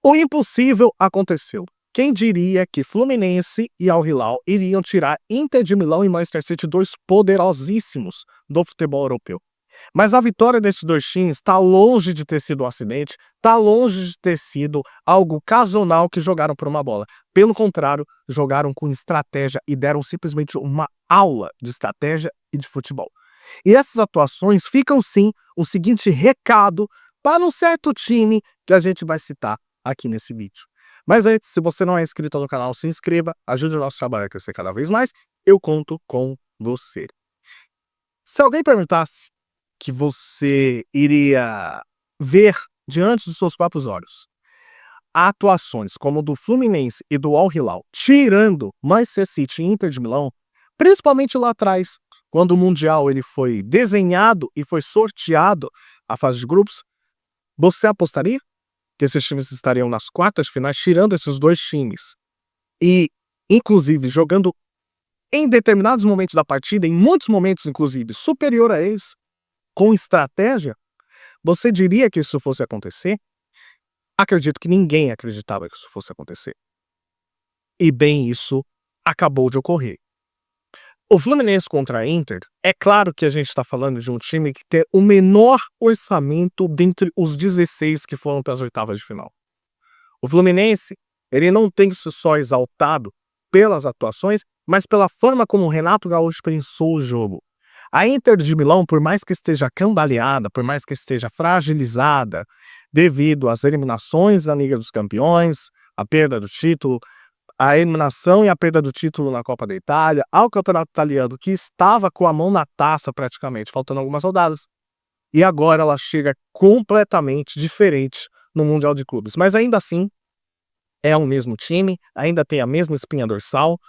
O impossível aconteceu. Quem diria que Fluminense e Al Hilal iriam tirar Inter de Milão e Manchester City, dois poderosíssimos do futebol europeu? Mas a vitória desses dois times está longe de ter sido um acidente, está longe de ter sido algo casual que jogaram por uma bola. Pelo contrário, jogaram com estratégia e deram simplesmente uma aula de estratégia e de futebol. E essas atuações ficam sim o seguinte recado para um certo time que a gente vai citar aqui nesse vídeo. Mas antes, se você não é inscrito no canal, se inscreva, ajude o nosso trabalho a crescer cada vez mais, eu conto com você. Se alguém perguntasse que você iria ver diante dos seus próprios olhos atuações como do Fluminense e do Al Hilal, tirando Manchester City e Inter de Milão, principalmente lá atrás, quando o Mundial ele foi desenhado e foi sorteado a fase de grupos, você apostaria que esses times estariam nas quartas de finais, tirando esses dois times e, inclusive, jogando em determinados momentos da partida, em muitos momentos, inclusive, superior a eles, com estratégia? Você diria que isso fosse acontecer? Acredito que ninguém acreditava que isso fosse acontecer. E bem, isso acabou de ocorrer. O Fluminense contra a Inter, é claro que a gente está falando de um time que tem o menor orçamento dentre os 16 que foram para as oitavas de final. O Fluminense, ele não tem que ser só exaltado pelas atuações, mas pela forma como o Renato Gaúcho pensou o jogo. A Inter de Milão, por mais que esteja cambaleada, por mais que esteja fragilizada devido às eliminações da Liga dos Campeões, a perda do título, a eliminação e a perda do título na Copa da Itália, ao Campeonato Italiano, que estava com a mão na taça praticamente, faltando algumas rodadas. E agora ela chega completamente diferente no Mundial de Clubes. Mas ainda assim, é o mesmo time, ainda tem a mesma espinha dorsal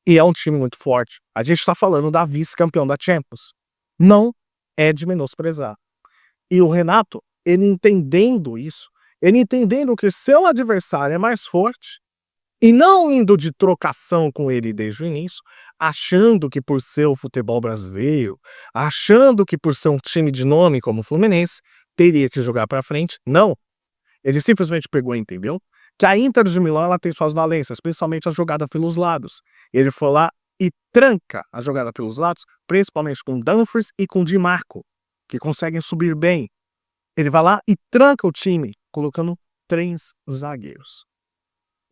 e é um time muito forte. A gente está falando da vice-campeão da Champions. Não é de menosprezar. E o Renato, ele entendendo isso, ele entendendo que seu adversário é mais forte, e não indo de trocação com ele desde o início, achando que por ser o futebol brasileiro, achando que por ser um time de nome como o Fluminense, teria que jogar para frente. Não. Ele simplesmente pegou e entendeu que a Inter de Milão ela tem suas valências, principalmente a jogada pelos lados. Ele foi lá e tranca a jogada pelos lados, principalmente com Dumfries e com Di Marco, que conseguem subir bem. Ele vai lá e tranca o time, colocando 3 zagueiros.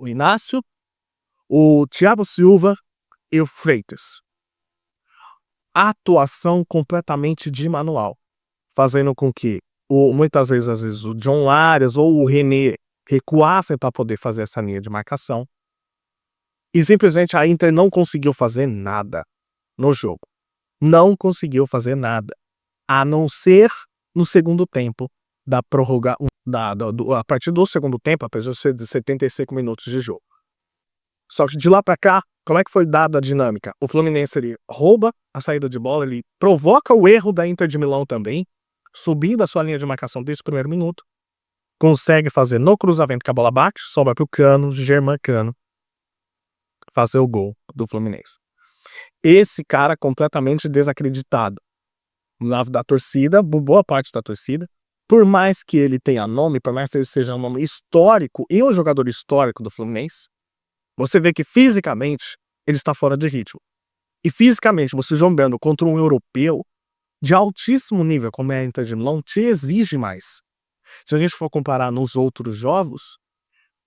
O Inácio, o Thiago Silva e o Freitas. Atuação completamente de manual, fazendo com que muitas vezes o John Arias ou o René recuassem para poder fazer essa linha de marcação. E simplesmente a Inter não conseguiu fazer nada no jogo. Não conseguiu fazer nada, a não ser no segundo tempo da prorroga, a partir do segundo tempo, apesar de 75 minutos de jogo. Só que de lá para cá, como é que foi dada a dinâmica? O Fluminense ele rouba a saída de bola, ele provoca o erro da Inter de Milão também, subindo a sua linha de marcação desde o primeiro minuto, consegue fazer no cruzamento que a bola bate, sobra para o Cano, Germancano, fazer o gol do Fluminense. Esse cara completamente desacreditado da torcida, boa parte da torcida, por mais que ele tenha nome, por mais que ele seja um nome histórico e um jogador histórico do Fluminense, você vê que fisicamente ele está fora de ritmo. E fisicamente, você jogando contra um europeu de altíssimo nível, como é a Inter de Milão, te exige mais. Se a gente for comparar nos outros jogos,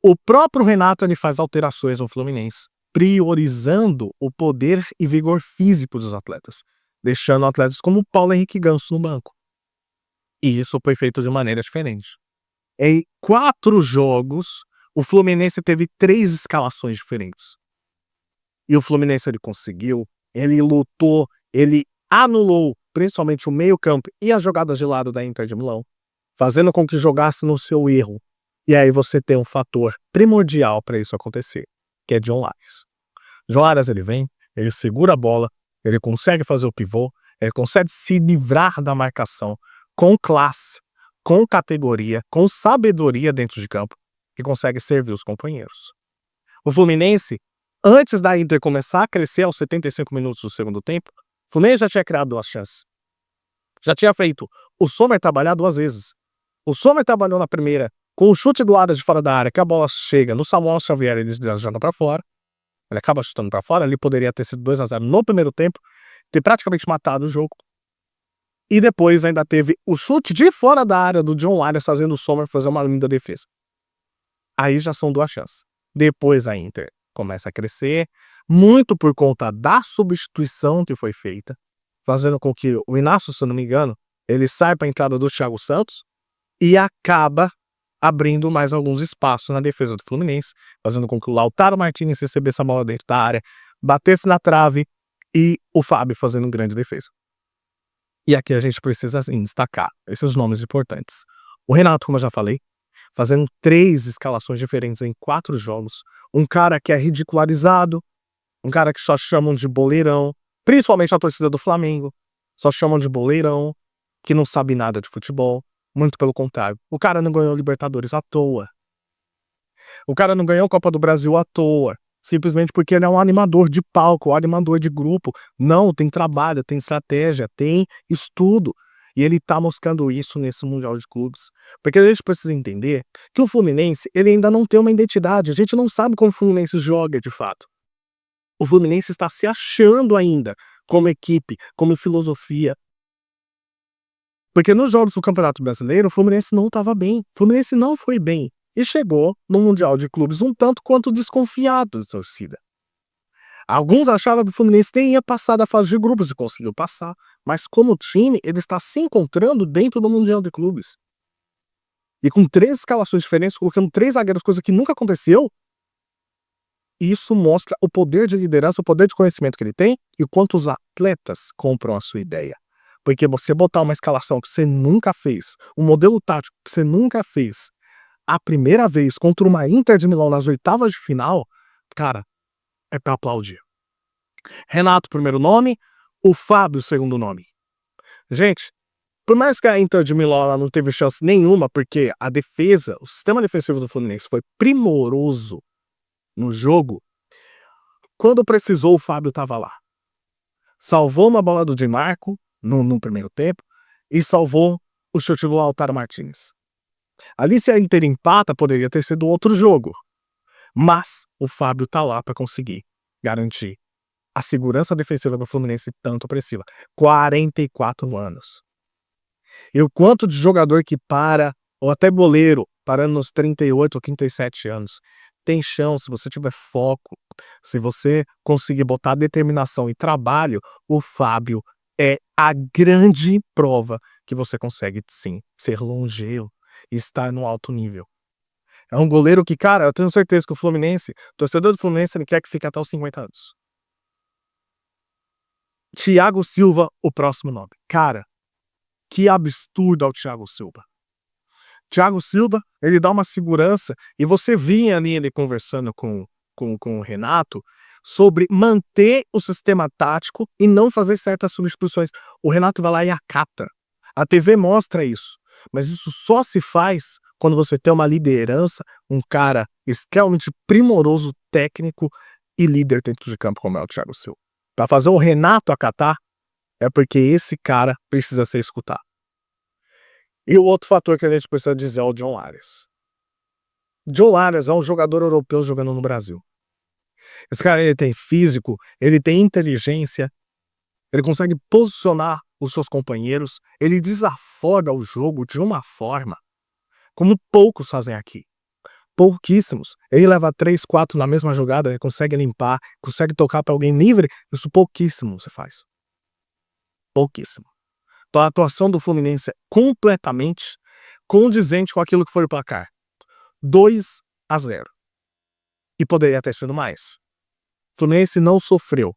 o próprio Renato ele faz alterações no Fluminense, priorizando o poder e vigor físico dos atletas, deixando atletas como o Paulo Henrique Ganso no banco. E isso foi feito de maneira diferente. Em 4 jogos, o Fluminense teve 3 escalações diferentes. E o Fluminense ele conseguiu, ele lutou, ele anulou principalmente o meio-campo e as jogadas de lado da Inter de Milão, fazendo com que jogasse no seu erro. E aí você tem um fator primordial para isso acontecer, que é John Arias. John Arias ele vem, ele segura a bola, ele consegue fazer o pivô, ele consegue se livrar da marcação com classe, com categoria, com sabedoria dentro de campo, e consegue servir os companheiros. O Fluminense, antes da Inter começar a crescer aos 75 minutos do segundo tempo, o Fluminense já tinha criado 2 chances. Já tinha feito o Sommer trabalhar 2 vezes. O Sommer trabalhou na primeira Com o chute do lado de fora da área, que a bola chega no Samuel Xavier, ele jogando pra fora. Ele acaba chutando pra fora, ali poderia ter sido 2-0 no primeiro tempo, ter praticamente matado o jogo. E depois ainda teve o chute de fora da área do John Arias fazendo o Sommer fazer uma linda defesa. Aí já são 2 chances. Depois a Inter começa a crescer, muito por conta da substituição que foi feita, fazendo com que o Inácio, se eu não me engano, ele sai para a entrada do Thiago Santos e acaba abrindo mais alguns espaços na defesa do Fluminense, fazendo com que o Lautaro Martinez recebesse a bola dentro da área, batesse na trave e o Fábio fazendo grande defesa. E aqui a gente precisa, assim, destacar esses nomes importantes. O Renato, como eu já falei, fazendo 3 escalações diferentes em 4 jogos. Um cara que é ridicularizado, um cara que só chamam de boleirão, principalmente a torcida do Flamengo, só chamam de boleirão, que não sabe nada de futebol. Muito pelo contrário. O cara não ganhou Libertadores à toa. O cara não ganhou Copa do Brasil à toa. Simplesmente porque ele é um animador de palco, um animador de grupo. Não, tem trabalho, tem estratégia, tem estudo. E ele tá mostrando isso nesse Mundial de Clubes. Porque a gente precisa entender que o Fluminense, ele ainda não tem uma identidade. A gente não sabe como o Fluminense joga de fato. O Fluminense está se achando ainda como equipe, como filosofia. Porque nos jogos do Campeonato Brasileiro, o Fluminense não estava bem. O Fluminense não foi bem. E chegou no Mundial de Clubes um tanto quanto desconfiado da torcida. Alguns achavam que o Fluminense nem ia passar da fase de grupos e conseguiu passar. Mas como time, ele está se encontrando dentro do Mundial de Clubes. E com 3 escalações diferentes, colocando 3 zagueiros, coisa que nunca aconteceu, isso mostra o poder de liderança, o poder de conhecimento que ele tem e o quanto os atletas compram a sua ideia. Porque você botar uma escalação que você nunca fez, um modelo tático que você nunca fez, a primeira vez contra uma Inter de Milão nas oitavas de final, cara, é pra aplaudir. Renato, primeiro nome, o Fábio, segundo nome. Gente, por mais que a Inter de Milão ela não teve chance nenhuma, porque a defesa, o sistema defensivo do Fluminense foi primoroso no jogo, quando precisou o Fábio estava lá. Salvou uma bola do Di Marco no primeiro tempo e salvou o chute do Lautaro Martinez. Ali, se a Inter empata, poderia ter sido outro jogo. Mas o Fábio tá lá para conseguir garantir a segurança defensiva do Fluminense tanto apressiva. 44 anos. E o quanto de jogador que para, ou até goleiro, parando nos 38 ou 37 anos, tem chão se você tiver foco, se você conseguir botar determinação e trabalho, o Fábio é a grande prova que você consegue, sim, ser longevo e estar no alto nível. É um goleiro que, cara, eu tenho certeza que o Fluminense, o torcedor do Fluminense, ele quer que fique até os 50 anos. Thiago Silva, o próximo nome. Cara, que absurdo é o Thiago Silva. Thiago Silva, ele dá uma segurança, e você vinha ali ele conversando com o Renato sobre manter o sistema tático e não fazer certas substituições. O Renato vai lá e acata. A TV mostra isso, mas isso só se faz quando você tem uma liderança, um cara extremamente primoroso, técnico e líder dentro de campo como é o Thiago Silva. Para fazer o Renato acatar, é porque esse cara precisa ser escutado. E o outro fator que a gente precisa dizer é o John Arias. John Arias é um jogador europeu jogando no Brasil. Esse cara, ele tem físico, ele tem inteligência, ele consegue posicionar os seus companheiros, ele desafoga o jogo de uma forma como poucos fazem aqui. Pouquíssimos. Ele leva 3, 4 na mesma jogada, ele consegue limpar, consegue tocar para alguém livre, isso pouquíssimo você faz. Pouquíssimo. Então a atuação do Fluminense é completamente condizente com aquilo que foi o placar. 2-0. E poderia ter sido mais. O Fluminense não sofreu.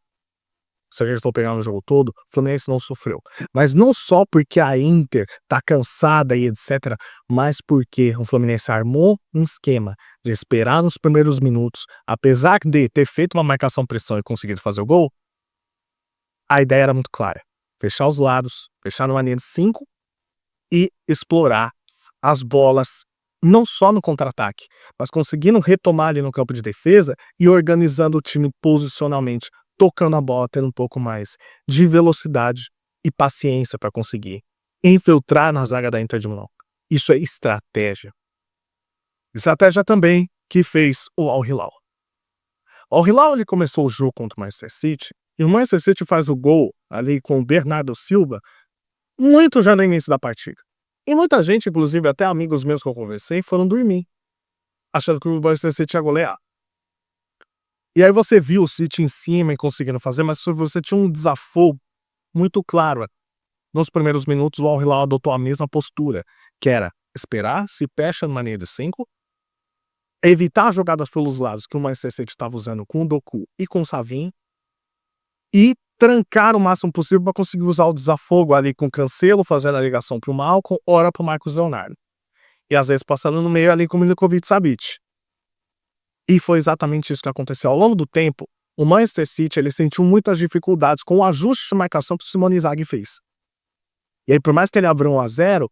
Se a gente for pegar no jogo todo, o Fluminense não sofreu. Mas não só porque a Inter tá cansada e etc, mas porque o Fluminense armou um esquema de esperar nos primeiros minutos, apesar de ter feito uma marcação-pressão e conseguido fazer o gol, a ideia era muito clara. Fechar os lados, fechar numa linha de 5 e explorar as bolas, não só no contra-ataque, mas conseguindo retomar ali no campo de defesa e organizando o time posicionalmente, tocando a bola, tendo um pouco mais de velocidade e paciência para conseguir infiltrar na zaga da Inter de Milão. Isso é estratégia. Estratégia também que fez o Al Hilal. O Al Hilal ele começou o jogo contra o Manchester City e o Manchester City faz o gol ali com o Bernardo Silva muito já no início da partida. E muita gente, inclusive até amigos meus que eu conversei, foram dormir, achando que o Manchester City ia golear. E aí você viu o City em cima e conseguindo fazer, mas você tinha um desafogo muito claro. Nos primeiros minutos, o Al Hilal adotou a mesma postura, que era esperar, se fecha na linha de 5, evitar jogadas pelos lados que o Manchester City estava usando com o Doku e com o Savinho, e trancar o máximo possível para conseguir usar o desafogo ali com o Cancelo, fazendo a ligação para o Malcom, ora para o Marcos Leonardo. E às vezes passando no meio ali com o Milinkovic-Savic. E foi exatamente isso que aconteceu. Ao longo do tempo, o Manchester City ele sentiu muitas dificuldades com o ajuste de marcação que o Simone Inzaghi fez. E aí, por mais que ele abriu 1-0,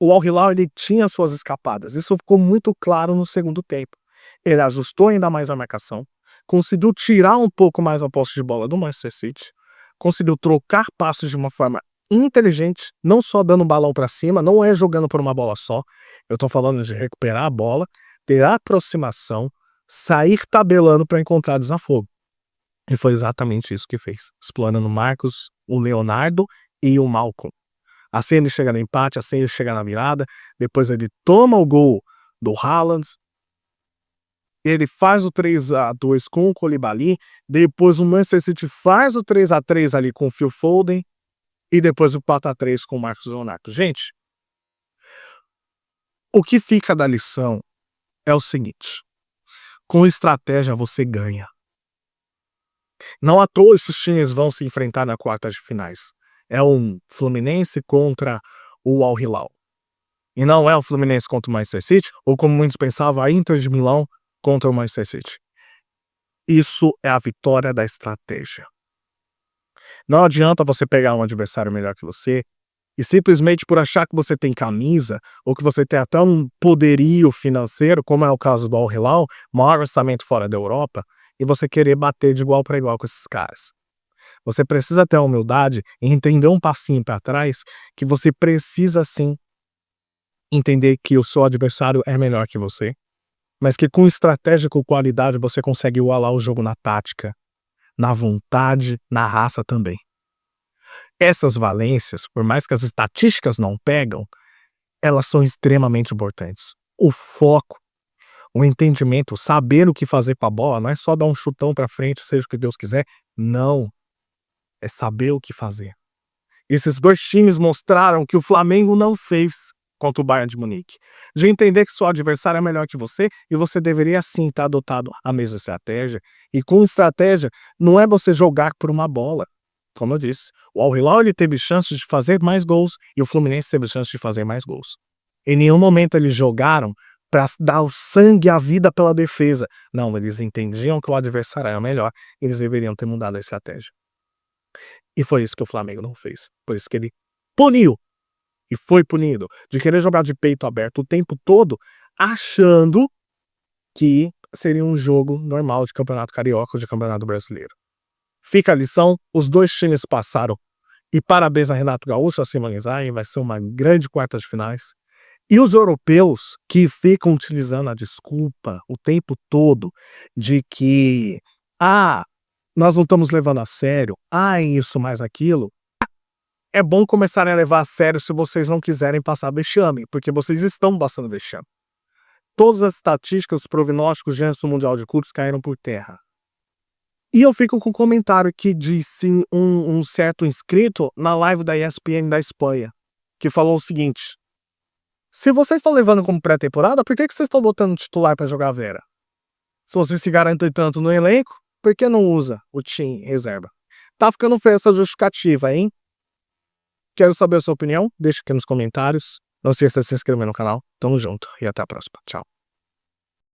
o Al Hilal ele tinha suas escapadas. Isso ficou muito claro no segundo tempo. Ele ajustou ainda mais a marcação, conseguiu tirar um pouco mais a posse de bola do Manchester City, conseguiu trocar passes de uma forma inteligente, não só dando balão para cima, não é jogando por uma bola só. Eu tô falando de recuperar a bola, ter aproximação, sair tabelando para encontrar desafogo. E foi exatamente isso que fez, explorando o Marcos, o Leonardo e o Malcom. Assim ele chega no empate, assim ele chega na virada, depois ele toma o gol do Haaland, ele faz o 3-2 com o Koulibaly, depois o Manchester City faz o 3-3 ali com o Phil Foden, e depois o 4-3 com o Marcos Leonardo. Gente, o que fica da lição é o seguinte, com estratégia você ganha. Não à toa esses times vão se enfrentar na quartas de finais. É um Fluminense contra o Al Hilal. E não é o Fluminense contra o Manchester City, ou como muitos pensavam, a Inter de Milão contra o Manchester City. Isso é a vitória da estratégia. Não adianta você pegar um adversário melhor que você e simplesmente por achar que você tem camisa ou que você tem até um poderio financeiro, como é o caso do Al Hilal, maior orçamento fora da Europa, e você querer bater de igual para igual com esses caras. Você precisa ter a humildade e entender um passinho para trás que você precisa sim entender que o seu adversário é melhor que você, mas que com estratégia, com qualidade, você consegue igualar o jogo na tática, na vontade, na raça também. Essas valências, por mais que as estatísticas não pegam, elas são extremamente importantes. O foco, o entendimento, saber o que fazer com a bola, não é só dar um chutão para frente, seja o que Deus quiser. Não. É saber o que fazer. Esses dois times mostraram que o Flamengo não fez contra o Bayern de Munique. De entender que seu adversário é melhor que você e você deveria sim estar adotado a mesma estratégia. E com estratégia, não é você jogar por uma bola. Como eu disse, o Al Hilal ele teve chances de fazer mais gols e o Fluminense teve chances de fazer mais gols. Em nenhum momento eles jogaram para dar o sangue e a vida pela defesa. Não, eles entendiam que o adversário era melhor e eles deveriam ter mudado a estratégia. E foi isso que o Flamengo não fez. Por isso que ele puniu. E foi punido. De querer jogar de peito aberto o tempo todo, achando que seria um jogo normal de campeonato carioca ou de campeonato brasileiro. Fica a lição, os dois times passaram. E parabéns a Renato Gaúcho, a Simone Inzaghi, vai ser uma grande quarta de finais. E os europeus que ficam utilizando a desculpa o tempo todo de que nós não estamos levando a sério, isso mais aquilo, é bom começarem a levar a sério se vocês não quiserem passar vexame, porque vocês estão passando vexame. Todas as estatísticas, os prognósticos de do Mundial de Clubes caíram por terra. E eu fico com um comentário que disse um certo inscrito na live da ESPN da Espanha, que falou o seguinte: se vocês estão levando como pré-temporada, por que vocês estão botando titular para jogar a Vera? Se vocês se garantem tanto no elenco, por que não usa o time reserva? Tá ficando feia essa justificativa, hein? Quero saber a sua opinião, deixa aqui nos comentários. Não se esqueça de se inscrever no canal. Tamo junto e até a próxima. Tchau.